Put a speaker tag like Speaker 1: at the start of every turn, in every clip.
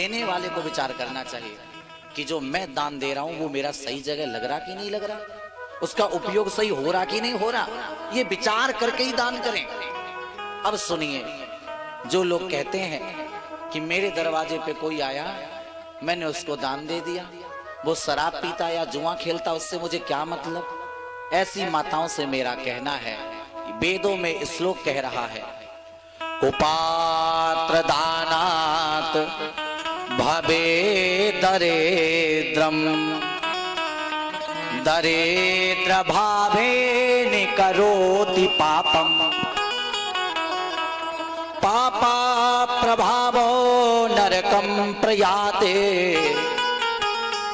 Speaker 1: देने वाले को विचार करना चाहिए कि जो मैं दान दे रहा हूं वो मेरा सही जगह लग रहा कि नहीं लग रहा, उसका उपयोग सही हो रहा कि नहीं हो रहा, ये विचार करके ही दान करें। अब सुनिए, जो लोग कहते हैं कि मेरे दरवाजे पे कोई आया, मैंने उसको दान दे दिया, वो शराब पीता या जुआ खेलता, उससे मुझे क्या मतलब। ऐसी माताओं से मेरा कहना है, वेदों में श्लोक कह रहा है, कुपात्र दानात भवे दरिद्रम, दरिद्र भावे निकरोति पापम, पापा प्रभावो नरकम प्रयाते,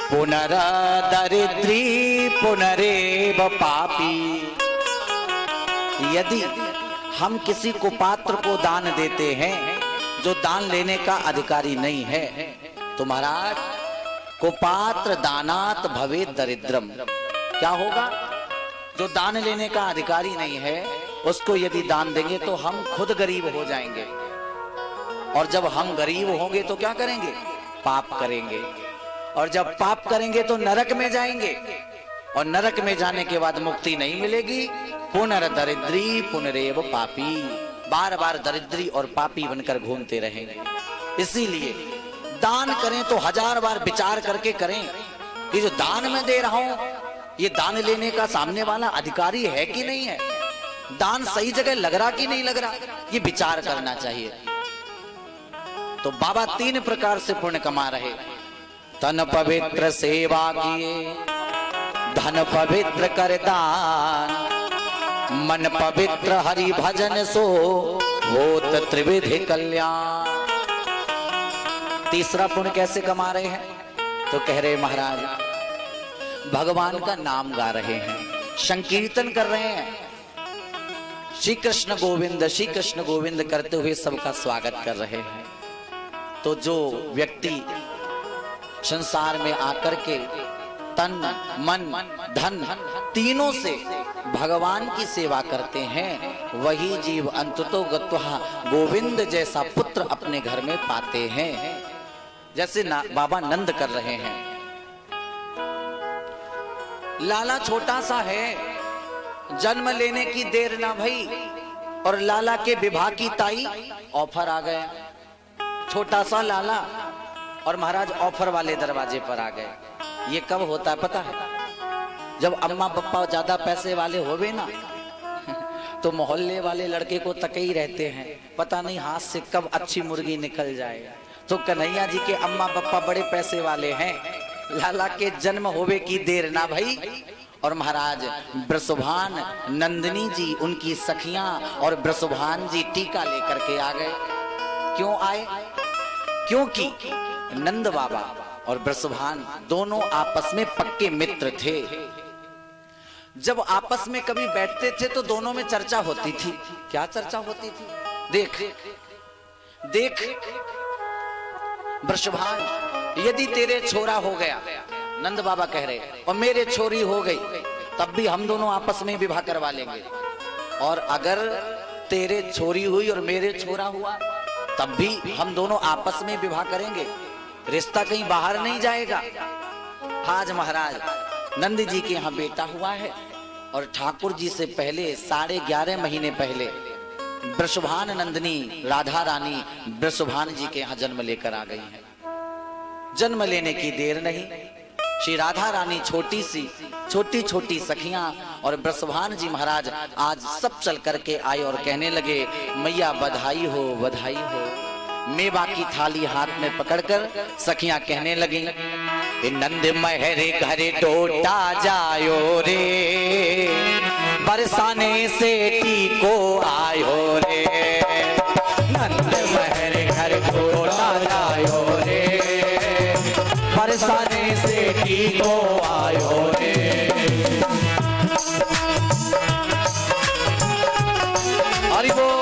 Speaker 1: पुनरदरिद्री पुनरेव पापी। यदि हम किसी को पात्र को दान देते हैं जो दान लेने का अधिकारी नहीं है, तो महाराज कुपात्र दानात भवे दरिद्रम, क्या होगा? जो दान लेने का अधिकारी नहीं है उसको यदि दान देंगे तो हम खुद गरीब हो जाएंगे, और जब हम गरीब होंगे तो क्या करेंगे? पाप करेंगे, और जब पाप करेंगे तो नरक में जाएंगे, और नरक में जाने के बाद मुक्ति नहीं मिलेगी। पुनरदरिद्री पुनरेव पापी, बार बार दरिद्री और पापी बनकर घूमते रहेंगे। इसीलिए दान करें तो 1000 बार विचार करके करें कि जो दान मैं दे रहा हूं ये दान लेने का सामने वाला अधिकारी है कि नहीं है, दान सही जगह लग रहा कि नहीं लग रहा, ये विचार करना चाहिए। तो बाबा 3 प्रकार से पुण्य कमा रहे, तन पवित्र सेवा किए, धन पवित्र कर दान, मन पवित्र हरि भजन सो होत त्रिविधि कल्याण। तीसरा पुण्य कैसे कमा रहे हैं? तो कह रहे महाराज भगवान का नाम गा रहे हैं, संकीर्तन कर रहे हैं, श्री कृष्ण गोविंद करते हुए सबका स्वागत कर रहे हैं। तो जो व्यक्ति संसार में आकर के तन मन धन तीनों से भगवान की सेवा करते हैं, वही जीव अंततो गत्वा गोविंद जैसा पुत्र अपने घर में पाते हैं, जैसे बाबा नंद कर रहे हैं। लाला छोटा सा है, जन्म लेने की देर ना भई, और लाला के विवाह की ताई ऑफर आ गया। छोटा सा लाला और महाराज ऑफर वाले दरवाजे पर आ गए। ये कब होता है पता है? जब अम्मा पप्पा ज्यादा पैसे वाले होवे ना तो मोहल्ले वाले लड़के को तके ही रहते हैं, पता नहीं हाथ से कब अच्छी मुर्गी निकल जाए। तो कन्हैया जी के अम्मा पप्पा बड़े पैसे वाले हैं, लाला के जन्म होवे की देर ना भई, और महाराज ब्रसुभान नंदिनी जी उनकी सखियां और ब्रसुभान जी टीका लेकर के आ गए। क्यों आए? क्योंकि नंद बाबा और ब्रसुभान दोनों आपस में पक्के मित्र थे। जब आपस में कभी बैठते थे तो दोनों में चर्चा होती थी। क्या चर्चा होती थी? देख देख ब्रसुभान, यदि तेरे छोरा हो गया, नंद बाबा कह रहे, और मेरे छोरी हो गई, तब भी हम दोनों आपस में विवाह करवा लेंगे, और अगर तेरे छोरी हुई और मेरे छोरा हुआ तब भी हम दोनों आपस में विवाह करेंगे, रिश्ता कहीं बाहर नहीं जाएगा। आज महाराज नंद जी के यहाँ बेटा हुआ है, और ठाकुर जी से पहले 11.5 महीने पहले ब्रसुभान नंदिनी राधा रानी ब्रसुभान जी के यहाँ जन्म लेकर आ गई हैं। जन्म लेने की देर नहीं, श्री राधा रानी छोटी छोटी सखियां और ब्रसुभान जी महाराज आज सब चल करके आए और कहने लगे, मैया बधाई हो बधाई हो। मेवा की थाली हाथ में पकड़कर सखियां कहने लगी, नंद महरे घरे टोटा जायो रे, बरसाने से टीको आयो रे, नंद महरे घर टोटा जायो रे, बरसाने से टीको आयो रे। हरि बोल।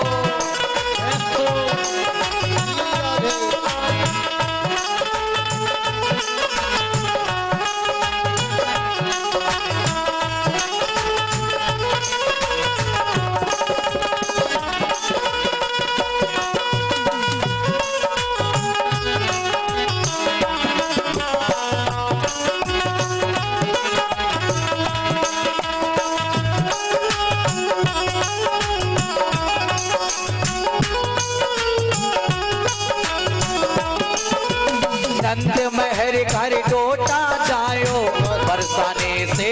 Speaker 1: घर डोटा जायो, बरसाने से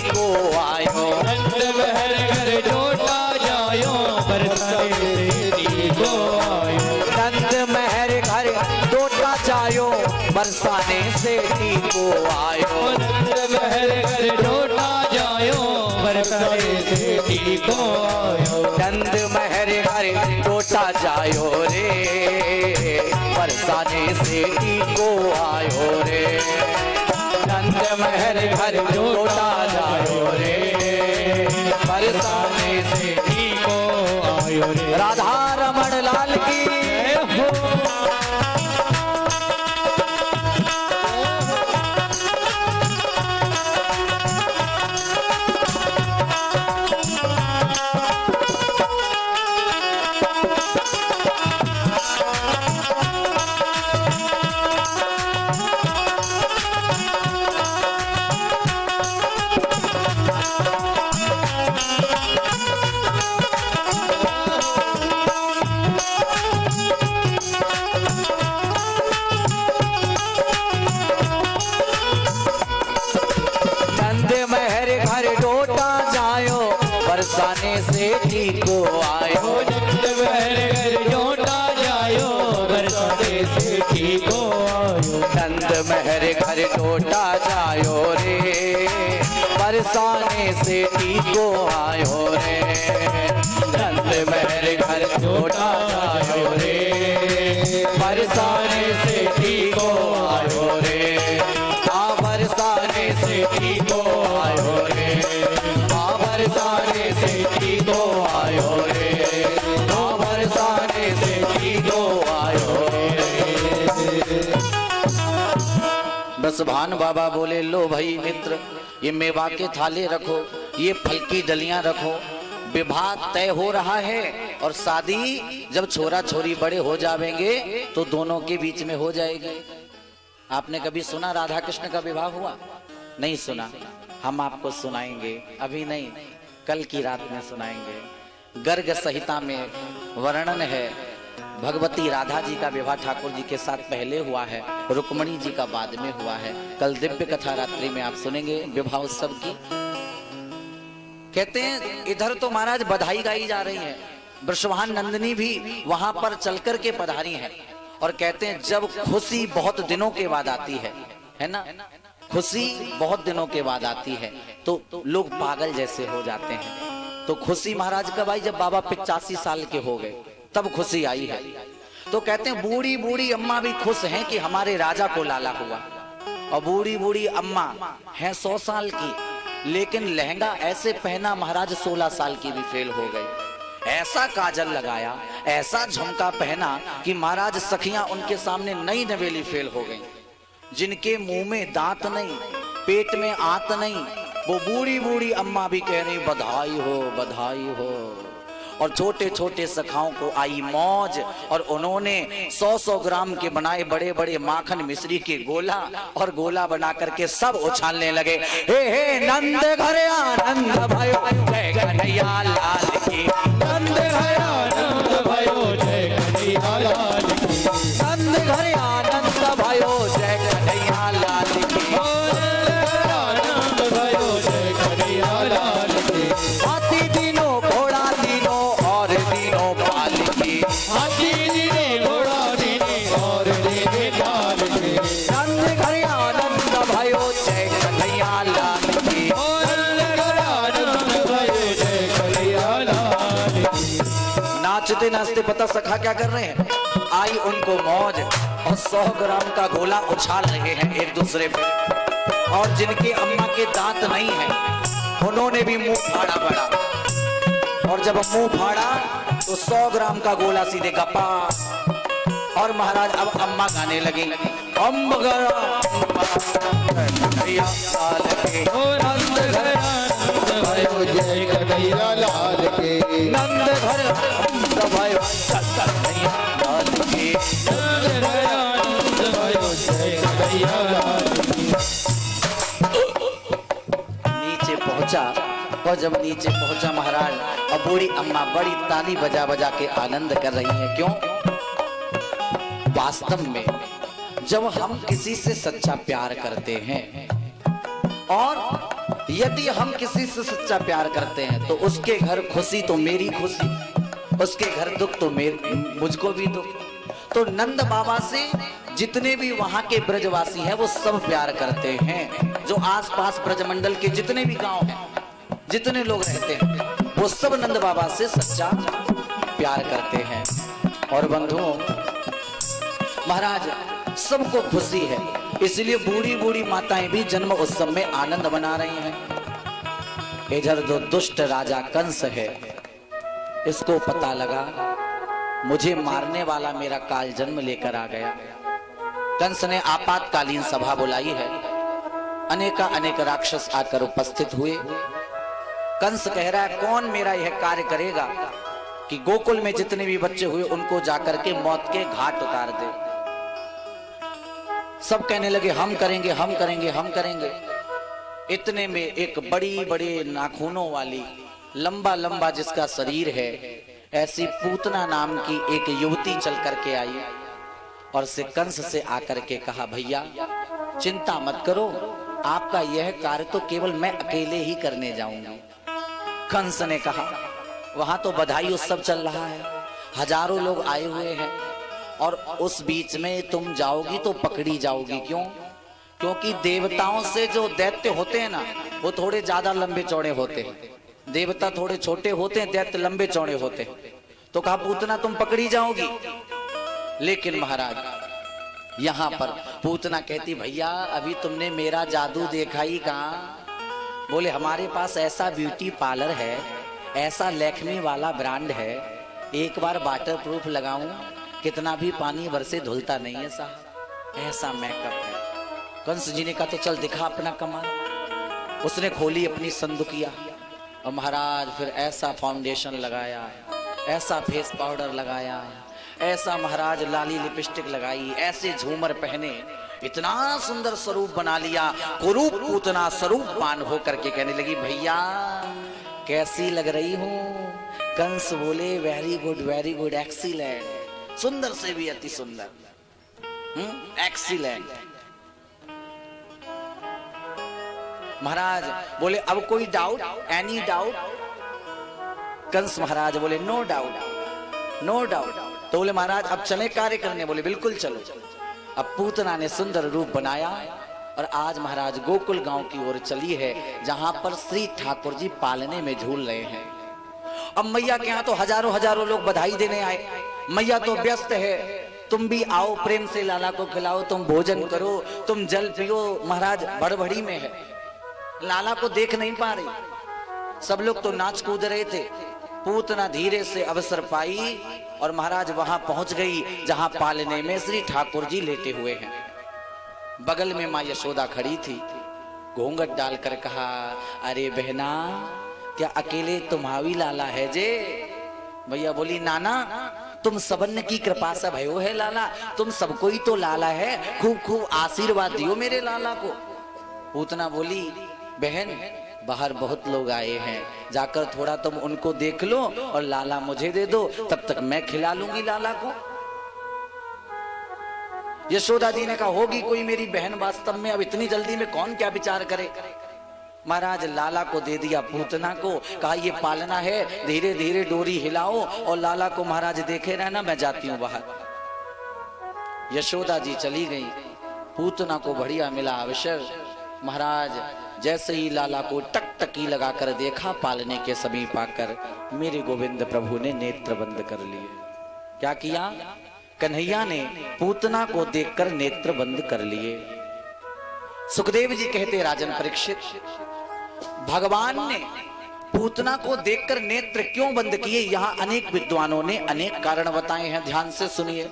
Speaker 1: को आयो।
Speaker 2: नंद महर घर डोटा जायो, बरसाने से को आयो।
Speaker 1: नंद महर घर डोटा जायो, बरसाने से को आयो।
Speaker 2: नंद महर घर डोटा जायो, बरसाने से को आयो।
Speaker 1: नंद महर घर डोटा जायो रे, बरसाने से को आयो रे। नंद महर घर डोटा जायो रे, बरसाने से
Speaker 2: को आयो रे।
Speaker 1: राधा रमण लाल की बरसाने से को आयो।
Speaker 2: नंद महर घर डोटा जायो, बरसाने से को आयो।
Speaker 1: नंद महर घर डोटा जायो रे, बरसाने से को आयो रे। नंद महर घर डोटा जायो रे, बरसाने से को आयो रे। आ बरसाने से को आयो रे, बरसाने से को आयो रे। बरसाने से को आयो रे। बस भान बाबा बोले, लो भाई मित्र, ये मेवा के थाले रखो, ये फल की डलियां रखो। विवाह तय हो रहा है और शादी जब छोरा छोरी बड़े हो जाएंगे तो दोनों के बीच में हो जाएगी। आपने कभी सुना राधा कृष्ण का विवाह हुआ? नहीं सुना। हम आपको सुनाएंगे, अभी नहीं, कल की रात में सुनाएंगे। गर्ग संहिता में वर्णन है, भगवती राधा जी का विवाह ठाकुर जी के साथ पहले हुआ है, रुक्मणी जी का बाद में हुआ है। कल दिव्य कथा रात्रि में आप सुनेंगे विवाह उत्सव की। कहते हैं इधर तो महाराज बधाई गाई जा रही है, वृषभान नंदिनी भी वहां पर चलकर के पधारी है। और कहते हैं जब खुशी बहुत दिनों के बाद आती है ना, खुशी बहुत दिनों के बाद आती है तो लोग पागल जैसे हो जाते हैं। तो खुशी महाराज कब आई? जब बाबा 85 साल के हो गए, तब खुशी आई है। तो कहते हैं बूढ़ी बूढ़ी अम्मा भी खुश हैं कि हमारे राजा को लाला हुआ। और बूढ़ी बूढ़ी अम्मा है 100 साल की, लेकिन लहंगा ऐसे पहना महाराज 16 साल की भी फेल हो गई। ऐसा काजल लगाया, ऐसा झुमका पहना कि महाराज सखियां उनके सामने नई नवेली फेल हो गई। जिनके मुंह में दांत नहीं, पेट में आंत नहीं, वो बूढ़ी बूढ़ी अम्मा भी कह रही बधाई हो, बधाई हो। और छोटे छोटे सखाओं को आई मौज, और उन्होंने 100-100 ग्राम के बनाए बड़े बड़े माखन मिश्री के गोला और गोला बना करके सब उछालने लगे। हे नंद घर आनंद भयो जय कन्हैया लाल की।
Speaker 2: नंद घर आनंद भयो जय कन्हैया लाल की।
Speaker 1: नंद घर आनंद भयो जय कन्हैया लाल की।
Speaker 2: आनंद भयो जय कन्हैया लाल की।
Speaker 1: हाथी दिनों घोड़ा दिनों और दिनों पाल की।
Speaker 2: हाथी दिने घोड़ा दिने और दिने पाल के।
Speaker 1: नंद घर आनंद भयो जय कन्हैया लाल की।
Speaker 2: नंद घर आनंद भयो जय कन्हैया लाल की।
Speaker 1: नाचते नाचते पता सखा क्या कर रहे हैं? आई उनको मौज, और 100 ग्राम का गोला उछाल रहे हैं एक दूसरे पे। और जिनके अम्मा के दांत नहीं है, उन्होंने भी मुंह फाड़ा बड़ा। और जब मुंह फाड़ा तो 100 ग्राम का गोला सीधे गप्पा। और महाराज अब अम्मा गाने लगी, नंद घर आनंद
Speaker 2: भयो जय कन्हैया लाल के।
Speaker 1: नंद घर आनंद भयो कन्हैया लाल के।
Speaker 2: नंद घर आनंद भयो जय कन्हैया लाल के।
Speaker 1: नीचे पहुंचा, और जब नीचे पहुंचा महाराज, और बूढ़ी अम्मा बड़ी ताली बजा बजा के आनंद कर रही है। क्यों? वास्तव में जब हम किसी से सच्चा प्यार करते हैं और यदि हम किसी से सच्चा प्यार करते हैं तो उसके घर खुशी तो मेरी खुशी, उसके घर दुख तो मुझको भी दुख। तो नंद बाबा से जितने भी वहां के ब्रजवासी हैं वो सब प्यार करते हैं। जो आसपास ब्रजमंडल के जितने भी गांव हैं, जितने लोग रहते हैं, वो सब नंद बाबा से सच्चा प्यार करते हैं। और बंधुओं, महाराज सबको खुशी है, इसलिए बूढ़ी बूढ़ी माताएं भी जन्म उत्सव में आनंद मना रही हैं। इधर जो दुष्ट राजा कंस है, इसको पता लगा मुझे मारने वाला मेरा काल जन्म लेकर आ गया। कंस ने आपातकालीन सभा बुलाई है, अनेक राक्षस आकर उपस्थित हुए। कंस कह रहा है कौन मेरा यह कार्य करेगा कि गोकुल में जितने भी बच्चे हुए उनको जाकर के मौत के घाट उतार दे। सब कहने लगे हम करेंगे, हम करेंगे, हम करेंगे। इतने में एक बड़ी बड़े नाखूनों वाली, लंबा लंबा जिसका शरीर है, ऐसी पूतना नाम की एक युवती चल करके आई और से कंस से आकर के कहा भैया चिंता मत करो, आपका यह कार्य तो केवल मैं अकेले ही करने जाऊंगा। कंस ने कहा वहां तो बधाई उत्सव चल रहा है, हजारों लोग आए हुए हैं और उस बीच में तुम जाओगी तो पकड़ी जाओगी। क्यों? क्योंकि देवताओं से जो दैत्य होते हैं ना, वो थोड़े ज्यादा लंबे चौड़े होते हैं। देवता थोड़े छोटे होते हैं, दैत्य लंबे चौड़े होते हैं। तो कहा पूतना तुम पकड़ी जाओगी। लेकिन महाराज यहां पर पूतना कहती भैया अभी तुमने मेरा जादू देखा ही कहां? बोले हमारे पास ऐसा ब्यूटी पार्लर है, ऐसा लैक्मे वाला ब्रांड है, एक बार वाटर प्रूफ लगाऊं कितना भी पानी बरसे धुलता नहीं है साहब, ऐसा मेकअप है। कंस जी ने कहा तो चल दिखा अपना कमाल। उसने खोली अपनी संदूकिया और महाराज फिर ऐसा फाउंडेशन लगाया, ऐसा फेस पाउडर लगाया, ऐसा महाराज लाली लिपस्टिक लगाई, ऐसे झूमर पहने, इतना सुंदर स्वरूप बना लिया। कुरूप पूतना स्वरूपवान होकर के कहने लगी भैया कैसी लग रही हूँ? कंस बोले वेरी गुड एक्सीलेंट, सुंदर से भी अति सुंदर, एक्सीलेंट। महाराज बोले अब कोई डाउट, एनी डाउट? कंस महाराज बोले नो डाउट, नो डाउट। तो बोले महाराज अब चले कार्य करने? बोले बिल्कुल चलो। अब पूतना ने सुंदर रूप बनाया और आज महाराज गोकुल गांव की ओर चली है, जहां पर श्री ठाकुर जी पालने में झूल रहे हैं। अब मैया के यहाँ तो हजारों हजारों लोग बधाई देने आए। मैया तो व्यस्त है, तुम भी आओ, प्रेम से लाला को खिलाओ, तुम भोजन करो, तुम जल पियो। महाराज बड़बड़ी में है, लाला को देख नहीं पा रही। सब लोग तो नाच कूद रहे थे। पूतना धीरे से अवसर पाई और महाराज वहां पहुंच गई जहां पालने में श्री ठाकुर जी लेटे हुए हैं। बगल में मां यशोदा खड़ी थी, घूंघट डालकर कहा अरे बहना क्या अकेले तुम्हारी लाला है जे? भैया बोली नाना तुम सबन की कृपा से भयो है लाला, तुम सबको ही तो लाला है, खूब खूब आशीर्वाद दियो मेरे लाला को। पूतना बोली बहन बाहर बहुत लोग आए हैं, जाकर थोड़ा तुम उनको देख लो और लाला मुझे दे दो, तब तक मैं खिला लूंगी लाला को। यशोदा जी ने कहा होगी कोई मेरी बहन वास्तव में, अब इतनी जल्दी में कौन क्या विचार करे। महाराज लाला को दे दिया पूतना को, कहा ये पालना है, धीरे धीरे डोरी हिलाओ और लाला को महाराज देखे रहना, मैं जाती हूं बाहर। यशोदा जी चली गई, पूतना को बढ़िया मिला अवसर। महाराज जैसे ही लाला को टकटकी लगाकर देखा, पालने के समीप आकर मेरे गोविंद प्रभु ने नेत्र बंद कर लिए। क्या किया? कन्हैया ने पूतना को देखकर नेत्र बंद कर लिए। सुखदेव जी कहते राजन परीक्षित, भगवान ने पूतना को देखकर नेत्र क्यों बंद किए? यहां अनेक विद्वानों ने अनेक कारण बताए हैं, ध्यान से सुनिए।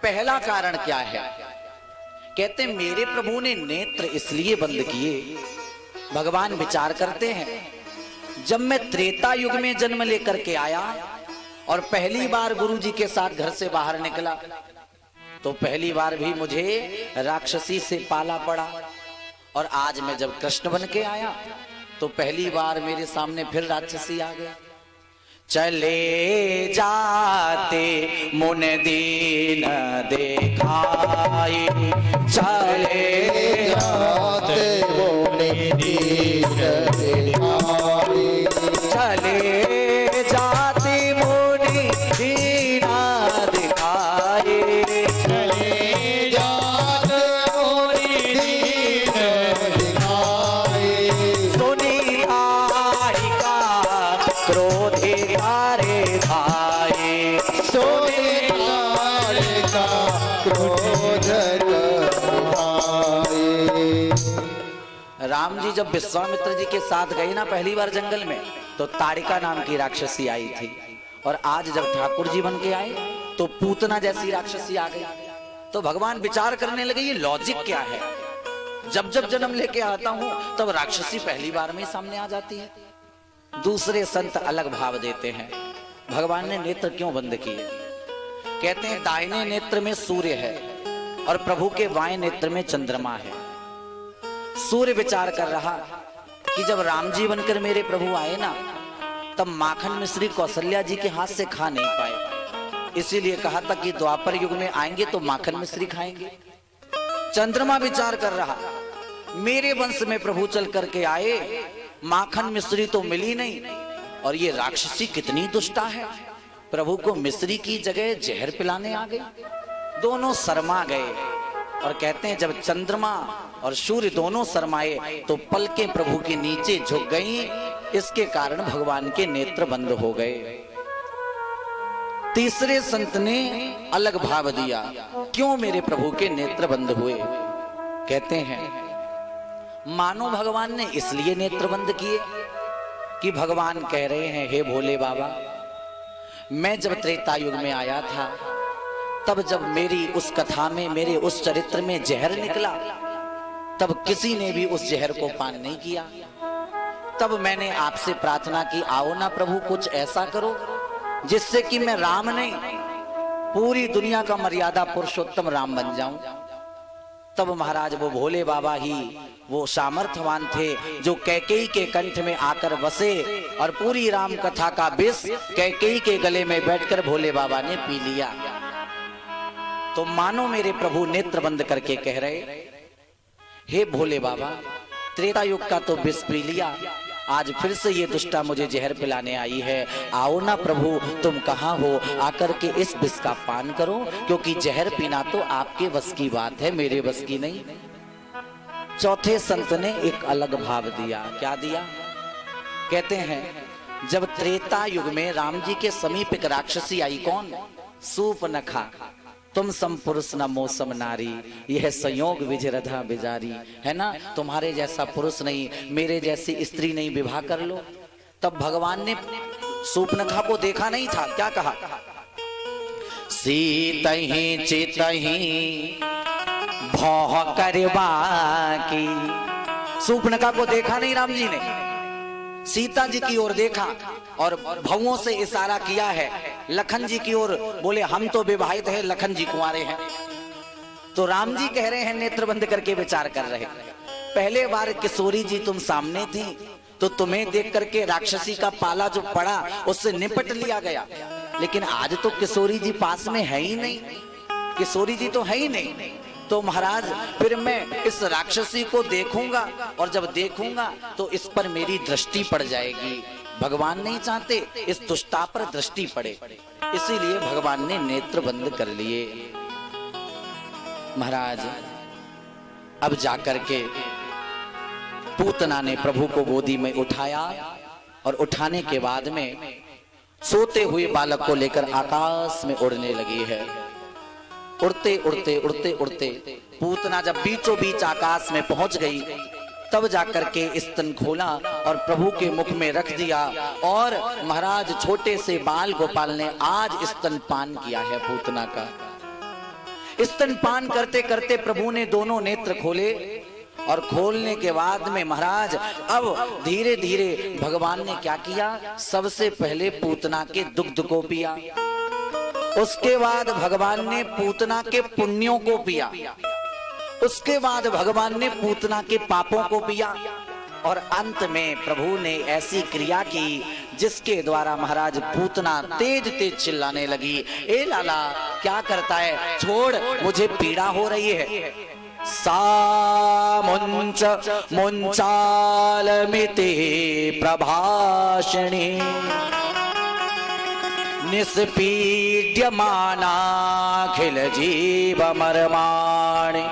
Speaker 1: पहला कारण क्या है? कहते मेरे प्रभु ने नेत्र इसलिए बंद किए, भगवान विचार करते हैं जब मैं त्रेता युग में जन्म लेकर के आया और पहली बार गुरु जी के साथ घर से बाहर निकला, तो पहली बार भी मुझे राक्षसी से पाला पड़ा, और आज मैं जब कृष्ण बन के आया तो पहली बार मेरे सामने फिर राक्षसी आ गए। चले जाते मुन दीन देखाए, चले
Speaker 3: जाते मुनि दीन दिखाए,
Speaker 1: चले जाते मुनि दीन दिखाए,
Speaker 2: चले जाते मुनि दीन
Speaker 3: दिखाए,
Speaker 1: सुनी आई का क्रोधे तारे भाई,
Speaker 3: सोने लाल का क्रोध दिखाए।
Speaker 1: राम जी जब विश्वामित्र जी के साथ गए ना पहली बार जंगल में, तो ताड़िका नाम की राक्षसी आई थी, और आज जब ठाकुर जी बन के आए तो पूतना जैसी राक्षसी आ गई। तो भगवान विचार करने लगे ये लॉजिक क्या है, जब जब जन्म लेके आता हूं तब राक्षसी पहली बार में ही सामने आ जाती है। दूसरे संत अलग भाव देते हैं, भगवान ने नेत्र क्यों बंद किए? कहते हैं दाहिने नेत्र में सूर्य है और प्रभु के बाएं नेत्र में चंद्रमा है। सूर्य विचार कर रहा कि जब राम जी बनकर मेरे प्रभु आए ना, तब माखन मिश्री कौशल्या जी के हाथ से खा नहीं पाए, इसीलिए कहा था कि द्वापर युग में आएंगे तो माखन मिश्री खाएंगे। चंद्रमा विचार कर रहा मेरे वंश में प्रभु चल करके आए, माखन मिश्री तो मिली नहीं, और ये राक्षसी कितनी दुष्टा है, प्रभु को मिश्री की जगह जहर पिलाने आ गई। दोनों शर्मा गए, और कहते हैं जब चंद्रमा और सूर्य दोनों शर्माए तो पलकें प्रभु के नीचे झुक गईं, इसके कारण भगवान के नेत्र बंद हो गए। तीसरे संत ने अलग भाव दिया, क्यों मेरे प्रभु के नेत्र बंद हुए? कहते हैं मानो भगवान ने इसलिए नेत्र बंद किए कि भगवान कह रहे हैं हे भोले बाबा, मैं जब त्रेता युग में आया था, तब जब मेरी उस कथा में, मेरे उस चरित्र में जहर निकला, तब किसी ने भी उस जहर को पान नहीं किया। तब मैंने आपसे प्रार्थना की, आओ ना प्रभु कुछ ऐसा करो जिससे कि मैं राम नहीं, पूरी दुनिया का मर्यादा पुरुषोत्तम राम बन जाऊं। तब महाराज वो भोले बाबा ही वो सामर्थ्यवान थे जो कैकेयी के कंठ में आकर बसे, और पूरी राम कथा का विष कैकेयी के गले में बैठकर भोले बाबा ने पी लिया। तो मानो मेरे प्रभु नेत्र बंद करके कह रहे, हे भोले बाबा, त्रेता युग का तो विष पी लिया, आज फिर से ये दुष्टा मुझे जहर पिलाने आई है, आओ ना प्रभु तुम कहाँ हो, आकर के इस विष का पान करो, क्योंकि जहर पीना तो आपके बस की बात है, मेरे बस की नहीं। चौथे संत ने एक अलग भाव दिया, क्या दिया? कहते हैं जब त्रेता युग में राम जी के समीप एक राक्षसी आई, कौन? सूपनखा। तुम सम पुरुष न मौसम नारी, यह संयोग विजरधा बिजारी, है ना, तुम्हारे जैसा पुरुष नहीं, मेरे जैसी स्त्री नहीं, विवाह कर लो। तब भगवान ने सूपनखा को देखा नहीं था, क्या कहा? सीतहि चितहि भौह करवा की। सूपनखा को देखा नहीं राम जी ने, सीता जी की ओर देखा और भवों से इशारा किया है, लखन जी की ओर बोले हम तो विवाहित हैं, लखन जी कुंवारे हैं। तो राम जी कह रहे हैं, नेत्र बंद करके विचार कर रहे, पहले बार किशोरी जी तुम सामने थी तो तुम्हें देख करके राक्षसी का पाला जो पड़ा उससे निपट लिया गया, लेकिन आज तो किशोरी जी पास में है ही नहीं, किशोरी जी तो है ही नहीं। तो महाराज फिर मैं इस राक्षसी को देखूंगा, और जब देखूंगा तो इस पर मेरी दृष्टि पड़ जाएगी। भगवान नहीं चाहते इस दुष्टा पर दृष्टि पड़े, इसीलिए भगवान ने नेत्र बंद कर लिए। महाराज अब जाकर के पूतना ने प्रभु को गोदी में उठाया, और उठाने के बाद में सोते हुए बालक को लेकर आकाश में उड़ने लगी है। उड़ते उड़ते उड़ते उड़ते पूतना जब बीचों बीच आकाश में पहुंच गई, तब जाकर के स्तन खोला और प्रभु के मुख में रख दिया, और महाराज छोटे से बाल गोपाल ने आज स्तनपान किया है पूतना का। स्तनपान करते करते प्रभु ने दोनों नेत्र खोले, और खोलने के बाद में महाराज अब धीरे धीरे भगवान ने क्या किया, सबसे पहले पूतना के दुग्ध को पिया, उसके बाद भगवान ने पूतना के पुण्यों को पिया, उसके बाद भगवान ने पूतना के पापों को पिया, और अंत में प्रभु ने ऐसी क्रिया की जिसके द्वारा महाराज पूतना तेज तेज चिल्लाने लगी, ए लाला क्या करता है, छोड़, मुझे पीड़ा हो रही है। सा मुंच मुंचालमिति प्रभाषिणी निष्पीड्यमानाखिल जीव मर्माणि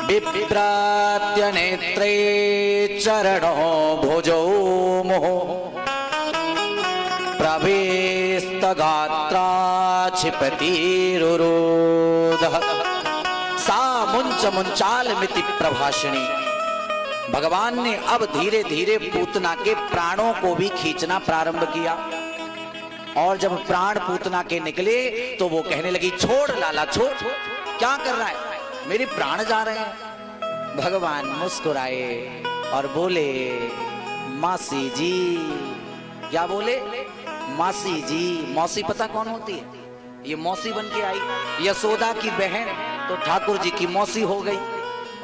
Speaker 1: बिभ्रात्य नेत्रे चरणो भुजो मोह प्रवेस्त गात्रा क्षिपतिरुरोधः। सा मुंच मुंचालमिति प्रभाषिणी। भगवान ने अब धीरे धीरे पूतना के प्राणों को भी खींचना प्रारंभ किया, और जब प्राण पूतना के निकले तो वो कहने लगी, छोड़ लाला छोड़, क्या कर रहा है, मेरे प्राण जा रहे हैं। भगवान मुस्कुराए और बोले, मासी जी। क्या बोले, मासी जी। मौसी पता कौन होती है, ये मौसी बन के आई, यशोदा की बहन, तो ठाकुर जी की मौसी हो गई।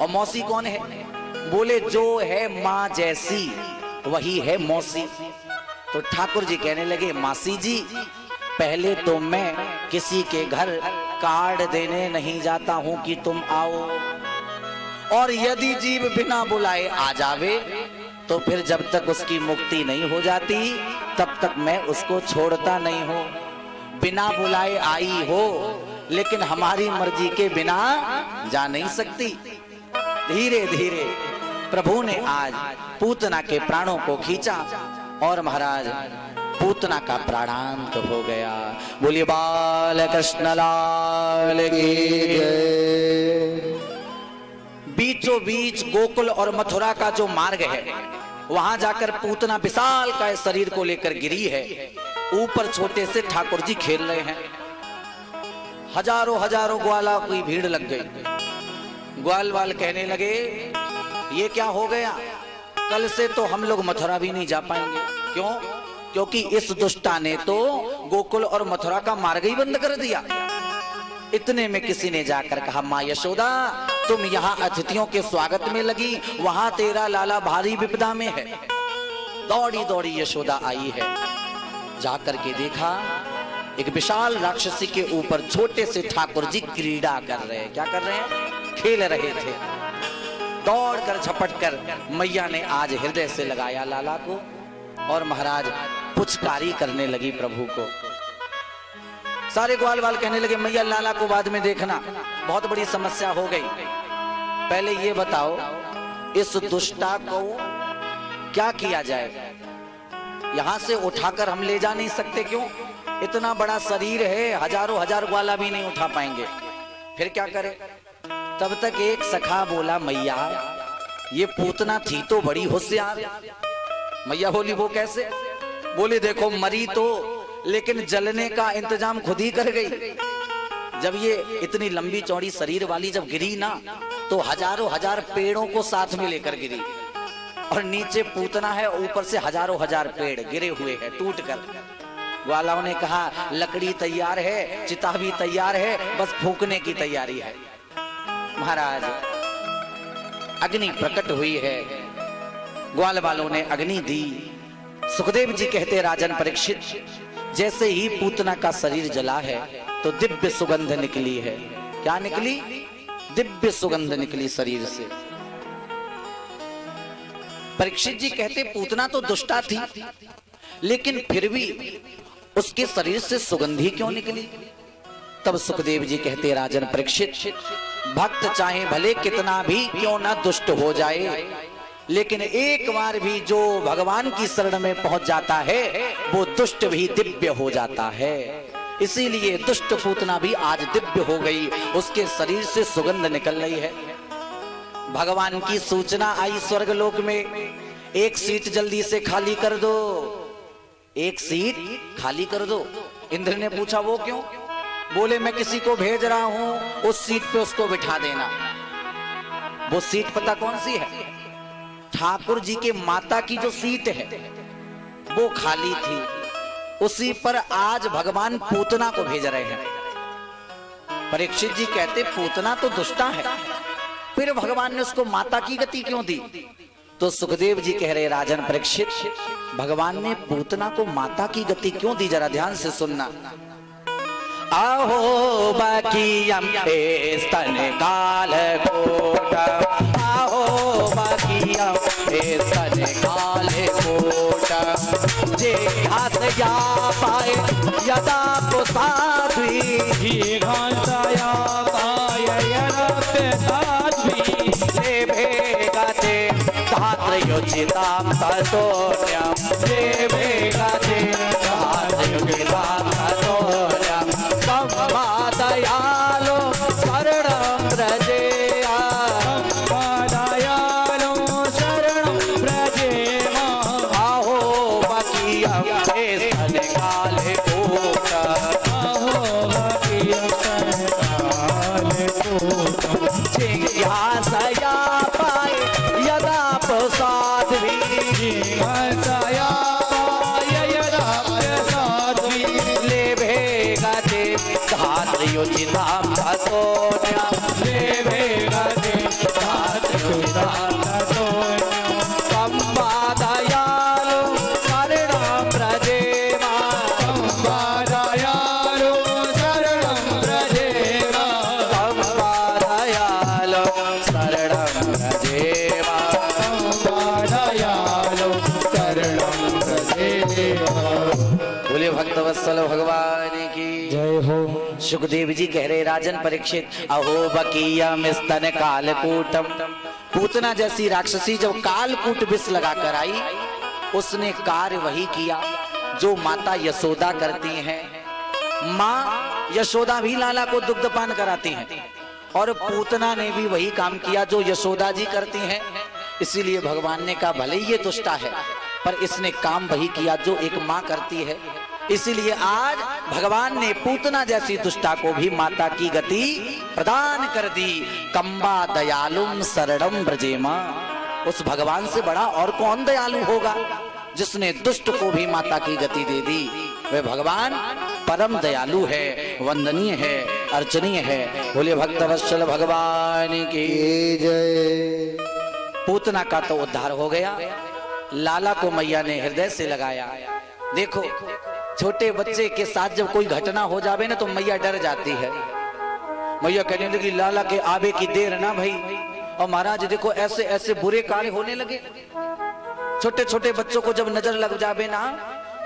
Speaker 1: और मौसी कौन है, बोले जो है माँ जैसी वही है मौसी। तो ठाकुर जी कहने लगे, मासी जी पहले तो मैं किसी के घर कार्ड देने नहीं जाता हूं कि तुम आओ, और यदि जीव बिना बुलाए आ जावे तो फिर जब तक उसकी मुक्ति नहीं हो जाती तब तक मैं उसको छोड़ता नहीं हूं। बिना बुलाए आई हो लेकिन हमारी मर्जी के बिना जा नहीं सकती। धीरे धीरे प्रभु ने आज पूतना के प्राणों को खींचा और महाराज पूतना का प्राणांत हो गया। बोलिए बाल कृष्ण लाल की जय। बीचों बीच गोकुल और मथुरा का जो मार्ग है वहां जाकर पूतना विशाल का शरीर को लेकर गिरी है। ऊपर छोटे से ठाकुर जी खेल रहे हैं। हजारों हजारों ग्वाला की भीड़ लग गई। ग्वाल वाल कहने लगे, ये क्या हो गया, कल से तो हम लोग मथुरा भी नहीं जा पाएंगे। क्यों? क्योंकि इस दुष्टा ने तो गोकुल और मथुरा का मार्ग ही बंद कर दिया। इतने में किसी ने जाकर कहा, माँ यशोदा तुम यहाँ अतिथियों के स्वागत में लगी, वहां तेरा लाला भारी विपदा में है। दौड़ी दौड़ी यशोदा आई है। जाकर के देखा एक विशाल राक्षसी के ऊपर छोटे से ठाकुर जी क्रीड़ा कर रहे हैं। क्या कर रहे हैं? खेल रहे थे। दौड़कर झपटकर मैया ने आज हृदय से लगाया लाला को और महाराज पुचकारी करने लगी प्रभु को। सारे ग्वाल वाल कहने लगे, मैया लाला को बाद में देखना, बहुत बड़ी समस्या हो गई। पहले ये बताओ इस दुष्टा को क्या किया जाए? यहां से उठाकर हम ले जा नहीं सकते। क्यों? इतना बड़ा शरीर है, हजारों हजार ग्वाला भी नहीं उठा पाएंगे। फिर क्या करें? तब तक एक सखा बोला, मैया ये पूतना थी तो बड़ी होशियार। मैया बोली, वो कैसे? बोले देखो मरी तो लेकिन जलने का इंतजाम खुद ही कर गई। जब ये इतनी लंबी चौड़ी शरीर वाली जब गिरी ना तो हजारों हजार पेड़ों को साथ में लेकर गिरी, और नीचे पूतना है, ऊपर से हजारों हजार पेड़ गिरे हुए हैं टूट कर। ग्वालाओं ने कहा, लकड़ी तैयार है, चिता भी तैयार है, बस फूकने की तैयारी है। महाराज अग्नि प्रकट हुई है। ग्वाल वालों ने अग्नि दी। सुखदेव जी कहते, राजन परीक्षित जैसे ही पूतना का शरीर जला है तो दिव्य सुगंध निकली है। क्या निकली? दिव्य सुगंध निकली शरीर से। परीक्षित जी कहते, पूतना तो दुष्टा थी लेकिन फिर भी उसके शरीर से सुगंधी क्यों निकली? तब सुखदेव जी कहते, राजन परीक्षित भक्त चाहे भले कितना भी क्यों ना दुष्ट हो जाए, लेकिन एक बार भी जो भगवान की शरण में पहुंच जाता है वो दुष्ट भी दिव्य हो जाता है। इसीलिए दुष्ट पूतना भी आज दिव्य हो गई, उसके शरीर से सुगंध निकल रही है। भगवान की सूचना आई स्वर्ग लोक में, एक सीट जल्दी से खाली कर दो, एक सीट खाली कर दो। इंद्र ने पूछा, वो क्यों? बोले मैं किसी को भेज रहा हूं, उस सीट पे उसको बिठा देना। वो सीट पता कौन सी है? ठाकुर जी के माता की जो सीट है वो खाली थी, उसी पर आज भगवान पूतना को भेज रहे हैं। परीक्षित जी कहते, पूतना तो दुष्टा है, फिर भगवान ने उसको माता की गति क्यों दी? तो सुखदेव जी कह रहे राजन परीक्षित, भगवान ने पूतना को माता की गति क्यों दी? जरा ध्यान से सुनना। आहो बाकी स्तन काल कोट, आहो बाकी स्तन काल कोट, जे हाथ जा पाए यदा को साध्वी,
Speaker 2: जी घासाया पाय यदा पे साध्वी,
Speaker 1: ले भेगाते धात्रयोचितां ततोन्यं, ले भेगाते धात्रयोचितां ततोन्यं, संवादयालो शरणं व्रजेया,
Speaker 2: दयालो शरणं व्रजेमा,
Speaker 1: आहो बकीयं स्तन काले कोट,
Speaker 2: आहो बकीयं स्तन कोट,
Speaker 1: जिज्ञासया पाए यदा प्रसाद्वी,
Speaker 2: जिज्ञासया पाय यदा प्रसाद्वी,
Speaker 1: ले भेगते धात्रयोचितां ततोन्यं,
Speaker 2: ले भेगते धात्रयोचितां ततोन्यं,
Speaker 1: संवादयालो शरणं व्रजेमा,
Speaker 2: संवादयालो शरणं व्रजेमा,
Speaker 1: संवादयालो शरणं व्रजेमा।
Speaker 2: संवादयालो शरणं व्रजेमा।
Speaker 1: बोले भक्तवत्सल भगवान की
Speaker 2: जय हो।
Speaker 1: सुखदेव जी कह रहे राजन परीक्षित, अहो बकीयम स्तन कालकूटम, पूतना जैसी राक्षसी जब कालकूट विष लगाकर आई, उसने कार्य वही किया जो माता यशोदा करती हैं। माँ यशोदा भी लाला को दुग्धपान कराती हैं और पूतना ने भी वही काम किया जो यशोदा जी करती हैं। इसीलिए भगवान ने कहा भले ही ये दुष्टा है पर इसने काम वही किया जो एक माँ करती है। इसीलिए आज भगवान ने पूतना जैसी दुष्टा को भी माता की गति प्रदान कर दी। कंबा दयालुम शरणम ब्रजेमा, उस भगवान से बड़ा और कौन दयालु होगा जिसने दुष्ट को भी माता की गति दे दी। वह भगवान परम दयालु है, वंदनीय है, अर्चनीय है। बोले भक्तवत्सल भगवान की
Speaker 3: जय।
Speaker 1: पूतना का तो उद्धार हो गया, लाला को मैया ने हृदय से लगाया। देखो छोटे बच्चे के साथ जब कोई घटना हो जावे ना तो मैया डर जाती है। मैया कहने लगी लाला के आवे की देर ना भाई। और महाराज देखो ऐसे ऐसे बुरे कार्य होने लगे। छोटे छोटे बच्चों को जब नजर लग जावे ना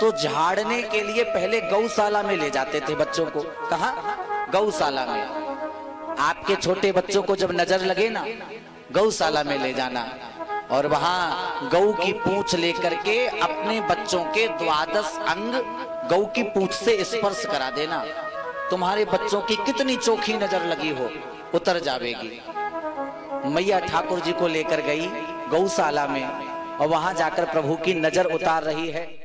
Speaker 1: तो झाड़ने के लिए पहले गौशाला में ले जाते थे बच्चों को। कहा? गौशाला में। आपके छोटे बच्चों को जब नजर लगे ना गौशाला में ले जाना और वहां गौ की पूंछ लेकर के अपने बच्चों के 12 अंग गौ की पूंछ से स्पर्श करा देना। तुम्हारे बच्चों की कितनी चोखी नजर लगी हो उतर जावेगी। मैया ठाकुर जी को लेकर गई गौशाला में और वहां जाकर प्रभु की नजर उतार रही है।